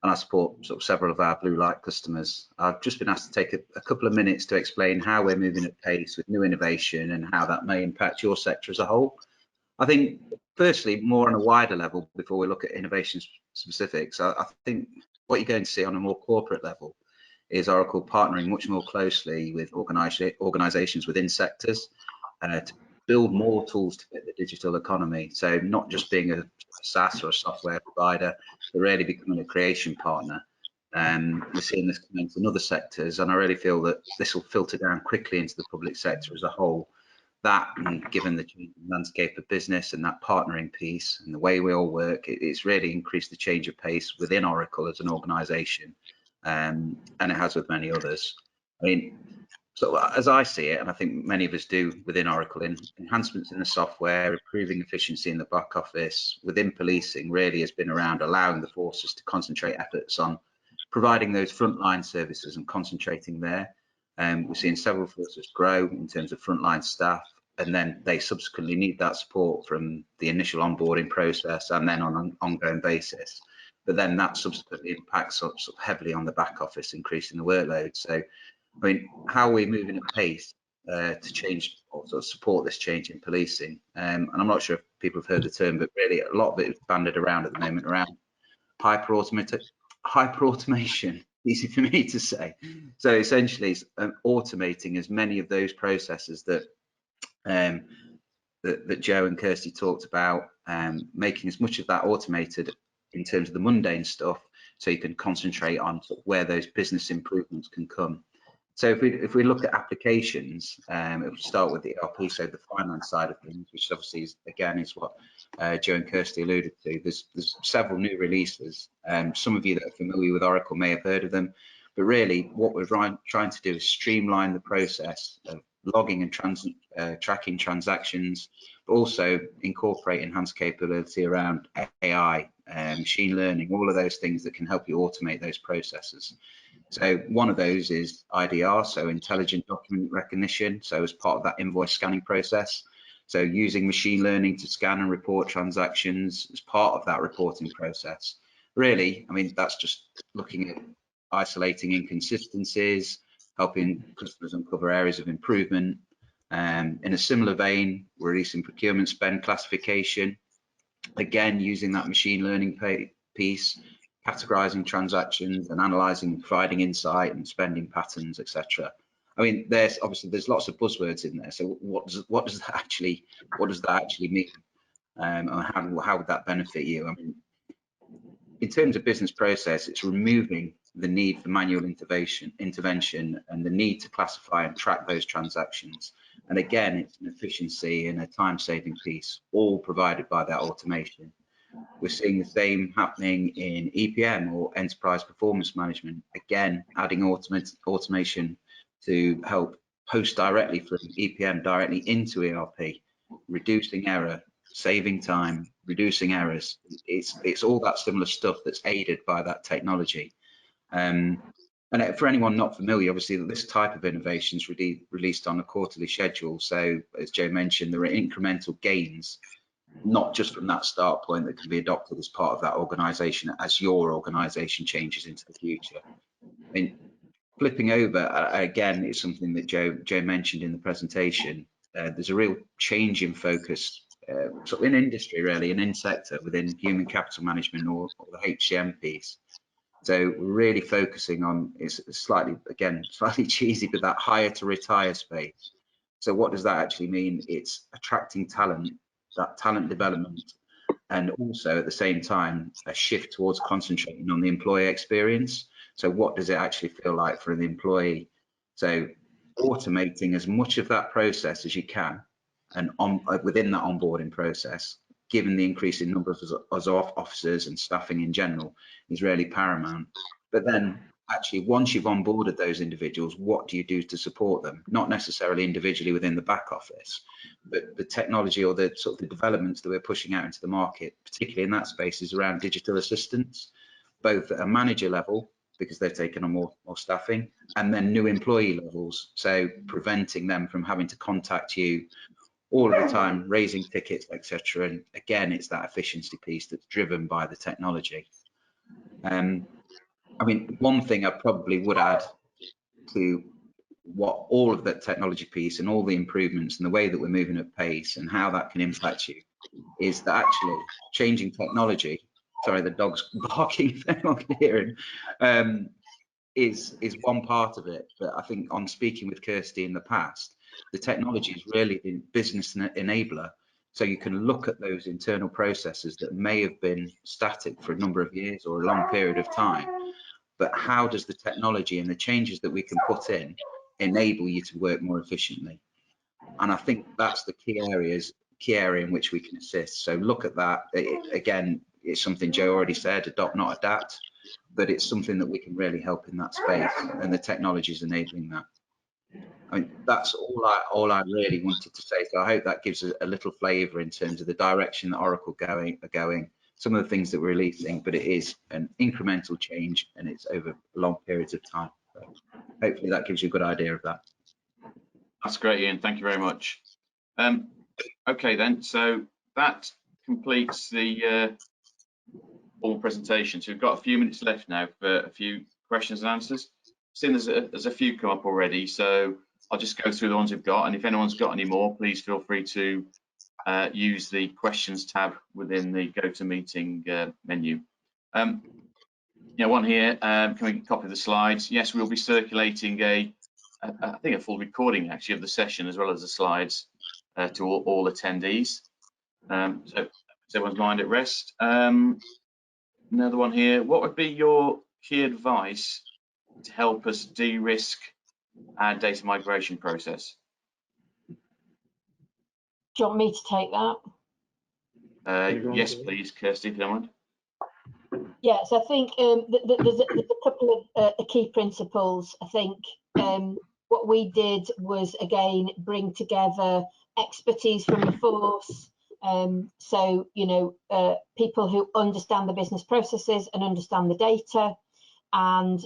I support sort of several of our blue light customers. I've just been asked to take a couple of minutes to explain how we're moving at pace with new innovation and how that may impact your sector as a whole. I think, firstly, more on a wider level, before we look at innovation specifics, I think what you're going to see on a more corporate level is Oracle partnering much more closely with organisations within sectors to build more tools to fit the digital economy. So not just being a SaaS or a software provider, but really becoming a creation partner. We're seeing this coming in other sectors, and I really feel that this will filter down quickly into the public sector as a whole. That, and given the changing landscape of business and that partnering piece and the way we all work, it's really increased the change of pace within Oracle as an organisation, and it has with many others. I mean, so as I see it, and I think many of us do within Oracle, enhancements in the software, improving efficiency in the back office, within policing, really has been around allowing the forces to concentrate efforts on providing those frontline services and concentrating there. We're seeing several forces grow in terms of frontline staff, and then they subsequently need that support from the initial onboarding process and then on an ongoing basis. But then that subsequently impacts sort of heavily on the back office, increasing the workload. So, I mean, how are we moving at pace to change or sort of support this change in policing? And I'm not sure if people have heard the term, but really a lot of it is banded around at the moment around hyper automation. Easy for me to say. So essentially, automating as many of those processes that that Joe and Kirsty talked about, making as much of that automated in terms of the mundane stuff, so you can concentrate on sort of where those business improvements can come. So if we look at applications, if we start with the ERP, so the finance side of things, which obviously is, again, is what Joe and Kirsty alluded to. There's several new releases. Some of you that are familiar with Oracle may have heard of them, but really what we're trying to do is streamline the process of logging and tracking transactions, but also incorporate enhanced capability around AI, machine learning, all of those things that can help you automate those processes. So one of those is IDR, so intelligent document recognition. So as part of that invoice scanning process, so using machine learning to scan and report transactions as part of that reporting process. Really, I mean, that's just looking at isolating inconsistencies, helping customers uncover areas of improvement. In a similar vein, we're releasing procurement spend classification, again using that machine learning piece, categorizing transactions and analyzing and providing insight and spending patterns, etc. I mean, there's lots of buzzwords in there. So what does that actually mean, and how would that benefit you? I mean, in terms of business process, it's removing the need for manual intervention and the need to classify and track those transactions. And again, it's an efficiency and a time-saving piece, all provided by that automation. We're seeing the same happening in EPM, or enterprise performance management. Again, adding automation to help post directly from EPM directly into ERP, reducing error, saving time, reducing errors. It's all that similar stuff that's aided by that technology. And for anyone not familiar, obviously this type of innovation is released on a quarterly schedule. So as Joe mentioned, there are incremental gains, not just from that start point, that can be adopted as part of that organization as your organization changes into the future. I mean, flipping over, again, it's something that Joe mentioned in the presentation. There's a real change in focus sort of in industry, really, and in sector within human capital management, or the HCM piece. So we're really focusing on, it's slightly cheesy, but that hire to retire space. So what does that actually mean? It's attracting talent, that talent development, and also at the same time a shift towards concentrating on the employee experience. So what does it actually feel like for the employee? So automating as much of that process as you can, and within that onboarding process, given the increase in numbers of officers and staffing in general, is really paramount. But then actually, once you've onboarded those individuals, what do you do to support them? Not necessarily individually within the back office, but the technology or the sort of the developments that we're pushing out into the market, particularly in that space, is around digital assistance, both at a manager level, because they've taken on more staffing, and then new employee levels. So preventing them from having to contact you all of the time, raising tickets, etc. And again, it's that efficiency piece that's driven by the technology. I mean, one thing I probably would add to what all of that technology piece and all the improvements and the way that we're moving at pace and how that can impact you, is that actually changing technology, sorry, the dog's barking if anyone can hear him, is one part of it. But I think on speaking with Kirsty in the past, the technology is really the business enabler. So you can look at those internal processes that may have been static for a number of years or a long period of time, but how does the technology and the changes that we can put in enable you to work more efficiently? And I think that's the key area in which we can assist. So look at that. Again, it's something Joe already said, adopt, not adapt, but it's something that we can really help in that space, and the technology is enabling that. I mean, that's all I really wanted to say. So I hope that gives a little flavour in terms of the direction that Oracle are going, some of the things that we're releasing, but it is an incremental change and it's over long periods of time. So hopefully that gives you a good idea of that. That's great, Ian. Thank you very much. Okay then, so that completes the full presentation. So we've got a few minutes left now for a few questions and answers. Seeing there's a few come up already, so I'll just go through the ones we've got, and if anyone's got any more, please feel free to use the questions tab within the GoToMeeting menu. One here, can we copy the slides? Yes, we'll be circulating I think a full recording actually of the session as well as the slides to all attendees. So everyone's mind at rest. Another one here. What would be your key advice to help us de-risk our data migration process? Do you want me to take that? Yes, please, Kirsty, if you don't mind. Yes, I think there's a couple of key principles. I think what we did was, again, bring together expertise from the force. So, you know, people who understand the business processes and understand the data, and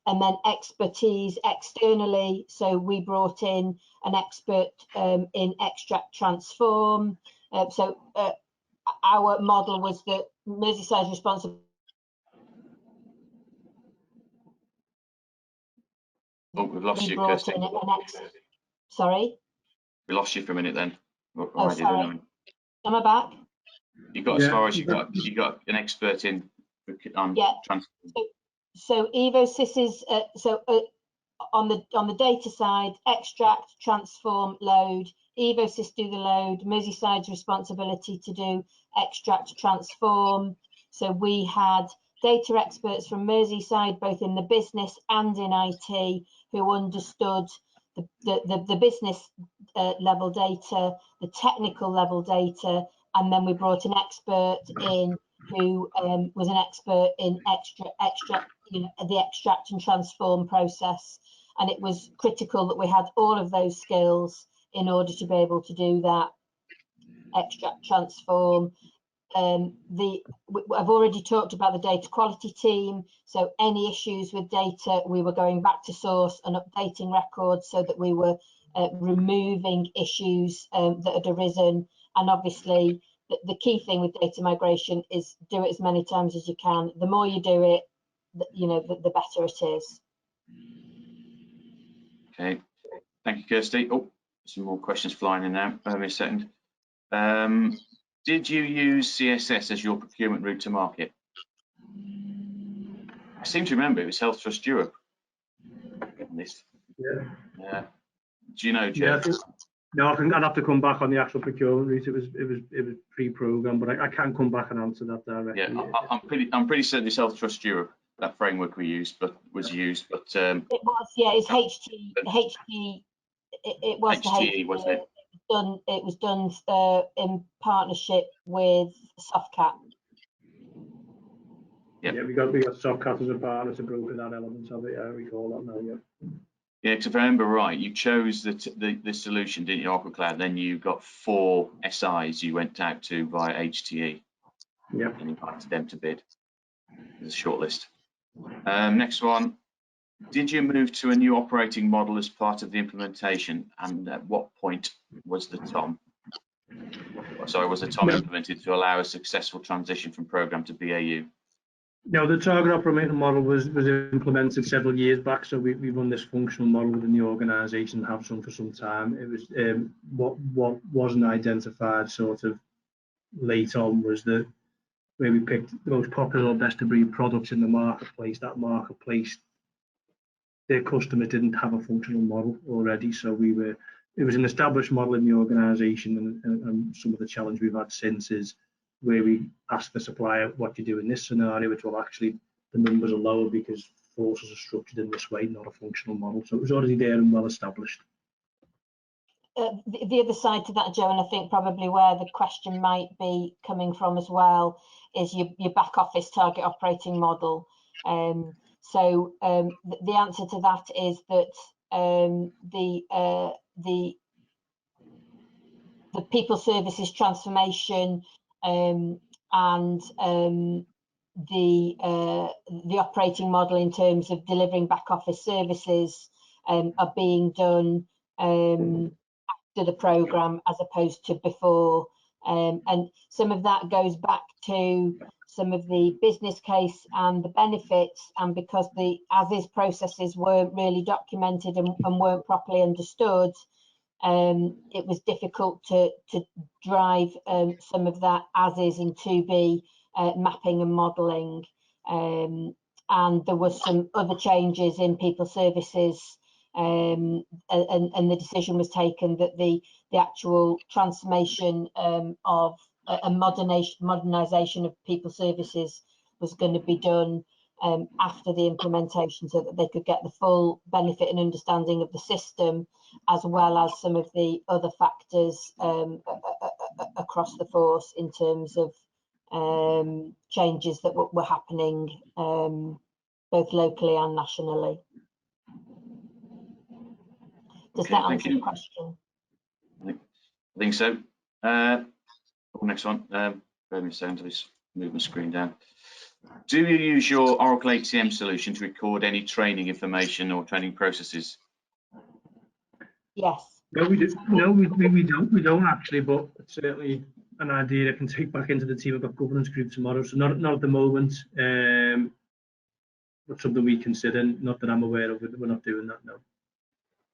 then expertise externally. So we brought in an expert in extract transform. So our model was that Merseyside's responsible. Oh, we've lost you, Brought Kirsty. in sorry? We lost you for a minute then. Oh, sorry. Am I back? You got as far as you got an expert in transfer. So EvoSys is on the data side, extract, transform, load. EvoSys do the load. Merseyside's responsibility to do extract, transform. So we had data experts from Merseyside, both in the business and in IT, who understood the business level data, the technical level data, and then we brought an expert in who was an expert in the extract and transform process. And it was critical that we had all of those skills in order to be able to do that extract transform. I've already talked about the data quality team. So any issues with data, we were going back to source and updating records so that we were removing issues that had arisen. And obviously, the key thing with data migration is do it as many times as you can. The more you do it, you know, the better it is. Okay, thank you, Kirsty. Oh, some more questions flying in now. Give me a second. Did you use CSS as your procurement route to market? I seem to remember it was Health Trust Europe. Yeah. Do you know, Joe? Yeah, no, I'd have to come back on the actual procurement route. It was pre-programmed, but I can come back and answer that directly. Yeah, I'm pretty certain it's Health Trust Europe, that framework we used, but it was it's HT. It was HTE, wasn't it? It was done in partnership with Softcat. Yeah, we got Softcat as a partner to broker that element of it. I recall that now. Yeah. Yeah, because if I remember right, you chose the solution, didn't you, Oracle Cloud? Then you got 4 SIs you went out to via HTE. Yeah. And invited them to bid. There's a short list. Next one. Did you move to a new operating model as part of the implementation? And at what point was the TOM? Sorry, was the TOM implemented to allow a successful transition from program to BAU? No, the target operating model was implemented several years back. So we run this functional model within the organisation and have some for some time. It was what wasn't identified sort of late on was that where we picked the most popular or best of breed products in the marketplace. That marketplace, their customers didn't have a functional model already. So it was an established model in the organisation, and some of the challenge we've had since is where we ask the supplier what you do in this scenario, which will actually the numbers are lower because forces are structured in this way, not a functional model. So it was already there and well established. The other side to that, Joe, and I think probably where the question might be coming from as well, is your back office target operating model. So the answer to that is that the people services transformation and the operating model in terms of delivering back office services are being done after the programme as opposed to before, and some of that goes back to some of the business case and the benefits, and because the as-is processes weren't really documented and weren't properly understood, it was difficult to drive some of that as-is and to-be mapping and modelling, and there was some other changes in people services, and the decision was taken that the actual transformation of a modernisation of people services was going to be done after the implementation, so that they could get the full benefit and understanding of the system, as well as some of the other factors across the force in terms of changes that were happening both locally and nationally. Does that answer the question? I think so. Next one. Bear me a second to this, move my screen down. Do you use your Oracle HCM solution to record any training information or training processes? Yes. No, we do. No, we don't. We don't actually, but it's certainly an idea I can take back into the team. I've got governance group tomorrow, so not at the moment. But something we consider. Not that I'm aware of. We're not doing that, no.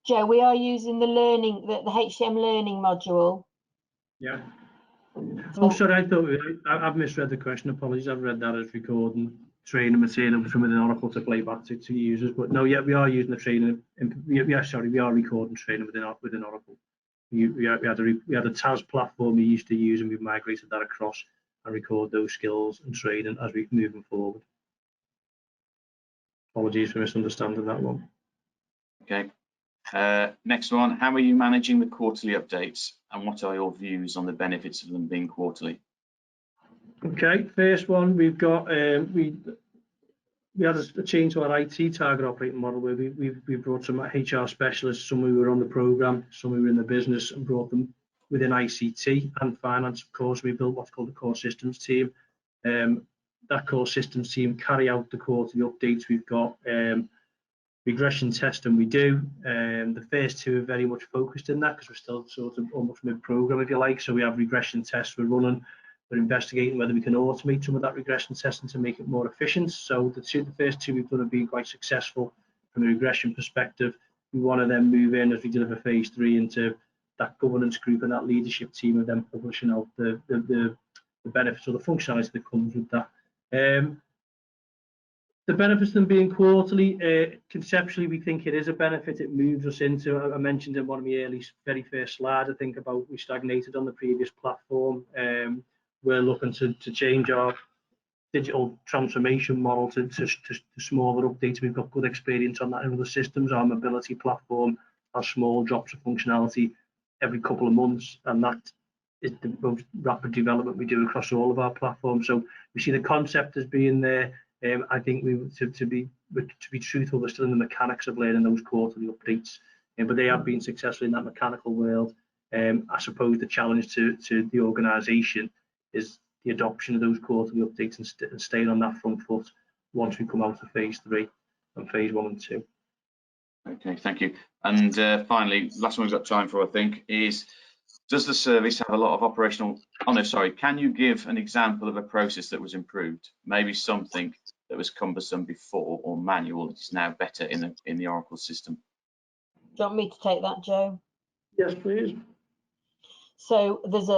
Joe, we are using the learning, the HCM learning module. Yeah. So, Oh, sorry, I thought I've misread the question. Apologies, I've read that as recording training material from within Oracle to play back to users. But no, yeah, we are using the training. Yeah, sorry, we are recording training within Oracle. We had a TAS platform we used to use, and we've migrated that across and record those skills and training as we moving forward. Apologies for misunderstanding that one. Okay. Next one, how are you managing the quarterly updates, and what are your views on the benefits of them being quarterly? Okay, first one, we've got we had a change to our IT target operating model, where we brought some HR specialists, some who were on the program, some who were in the business, and brought them within ICT and finance. Of course, we built what's called the core systems team. That core systems team carry out the quarterly updates. We've got regression testing we do. The first two are very much focused in that, because we're still sort of almost mid-program, if you like. So we have regression tests we're running. We're investigating whether we can automate some of that regression testing to make it more efficient. So the first two we've done have been quite successful from a regression perspective. We want to then move in, as we deliver phase 3, into that governance group and that leadership team, and then publishing out the benefits or the functionality that comes with that. The benefits of them being quarterly, conceptually, we think it is a benefit. It moves us into, I mentioned in one of my very first slides, I think, about we stagnated on the previous platform. We're looking to change our digital transformation model to smaller updates. We've got good experience on that in other systems. Our mobility platform has small drops of functionality every couple of months, and that is the most rapid development we do across all of our platforms. So we see the concept as being there. I think to be truthful, we're still in the mechanics of learning those quarterly updates, but they have been successful in that mechanical world. I suppose the challenge to the organisation is the adoption of those quarterly updates and staying on that front foot once we come out of phase 3 and phase 1 and 2. Okay, thank you. And finally, last one we've got time for, I think, is, does the service have a lot of operational, can you give an example of a process that was improved? Maybe something that was cumbersome before or manual that is now better in the Oracle system? do you want me to take that, Joe? Yes, please. So there's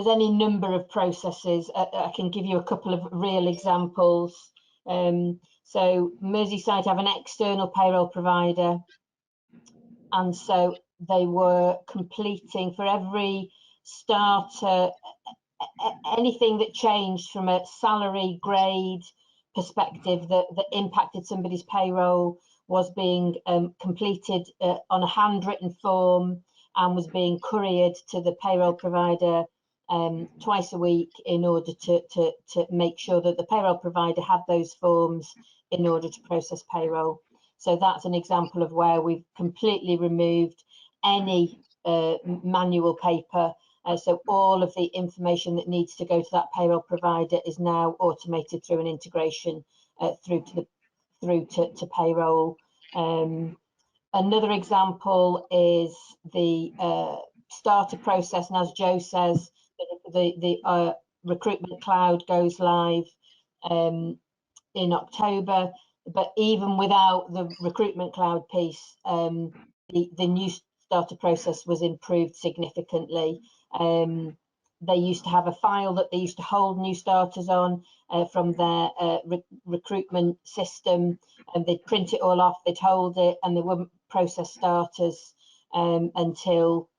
any number of processes. I can give you a couple of real examples. So Merseyside have an external payroll provider, and so they were completing for every starter, anything that changed from a salary grade perspective that impacted somebody's payroll was being completed on a handwritten form, and was being couriered to the payroll provider twice a week in order to make sure that the payroll provider had those forms in order to process payroll. So that's an example of where we've completely removed any manual paper. So all of the information that needs to go to that payroll provider is now automated through an integration through to payroll. Another example is the starter process, and as Joe says, the recruitment cloud goes live in October, but even without the recruitment cloud piece, the new starter process was improved significantly. They used to have a file that they used to hold new starters on from their recruitment system, and they'd print it all off, they'd hold it, and they wouldn't process starters until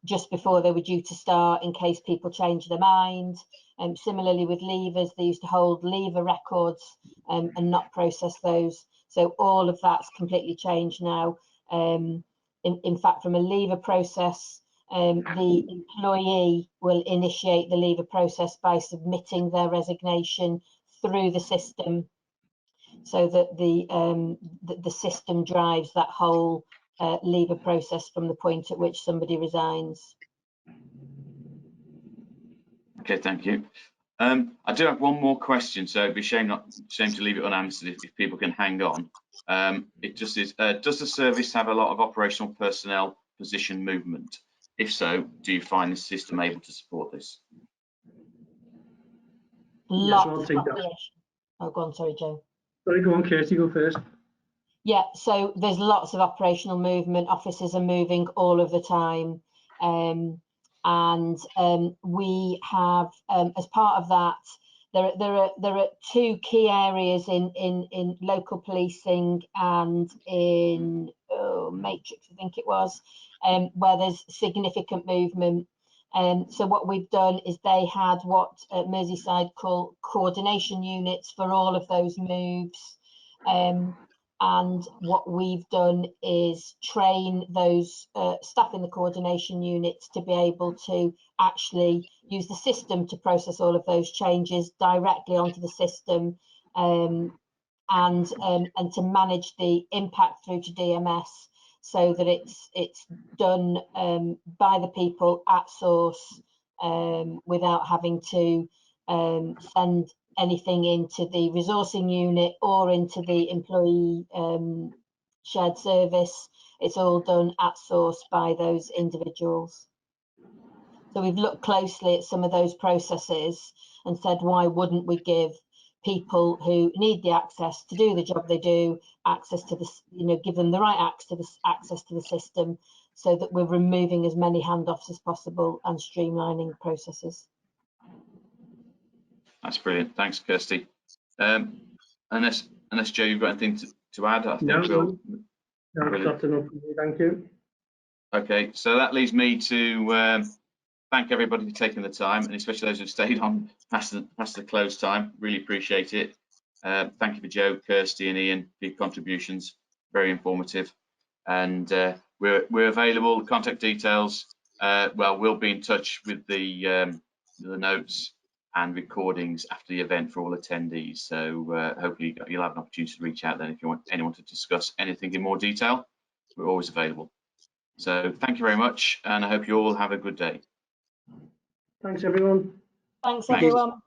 just before they were due to start in case people changed their mind. Similarly with leavers, they used to hold leaver records and not process those. So all of that's completely changed now. In fact, from a leaver process, the employee will initiate the leaver process by submitting their resignation through the system, so that the system drives that whole leaver process from the point at which somebody resigns. Okay, thank you. I do have one more question, so it'd be shame to leave it unanswered if people can hang on. It just is, does the service have a lot of operational personnel position movement? If so, do you find the system able to support this? Yes, I'll take that. Oh, go on, sorry, Joe. Sorry, go on, Kirsty, go first. Yeah, so there's lots of operational movement. Offices are moving all of the time. We have, as part of that, there are two key areas in local policing and in Matrix, I think it was, where there's significant movement. So what we've done is they had what Merseyside call coordination units for all of those moves. And what we've done is train those staff in the coordination units to be able to actually use the system to process all of those changes directly onto the system, and to manage the impact through to DMS, so that it's done by the people at source, without having to send anything into the resourcing unit or into the employee shared service. It's all done at source by those individuals. So we've looked closely at some of those processes and said, why wouldn't we give people who need the access to do the job they do access to this, give them the right access to the system, so that we're removing as many handoffs as possible and streamlining processes. That's brilliant. Thanks, Kirsty. Unless Joe, you've got anything to add, I think No, that's enough. Thank you. Okay, so that leaves me to thank everybody for taking the time, and especially those who've stayed on past the close time. Really appreciate it. Thank you for Joe, Kirsty, and Ian for your contributions. Very informative. And we're available. Contact details. We'll be in touch with the notes and recordings after the event for all attendees. So hopefully you'll have an opportunity to reach out then if you want anyone to discuss anything in more detail. We're always available. So thank you very much, and I hope you all have a good day. Thanks, everyone. Thanks, everyone.